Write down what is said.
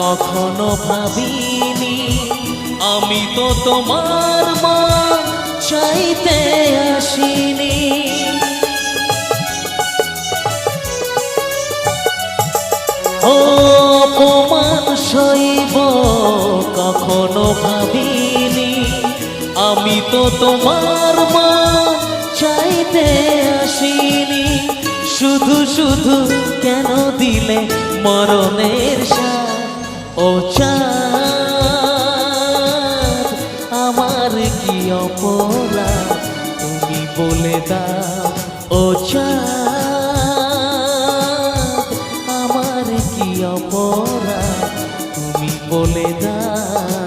কখনো ভাবিনি আমি তো তোমার মন চাইতে আসিনি। ও অপমান সইব কখনো ভাবিনি আমি তো তোমার মন চাইতে আসিনি। শুধু শুধু কেন দিলে মরণের সাথ ও চাঁদ, আমার কি অপরাধ তুমি বলে দাও ও চাঁদ, আমার কি অপরাধ তুমি বলে দাও।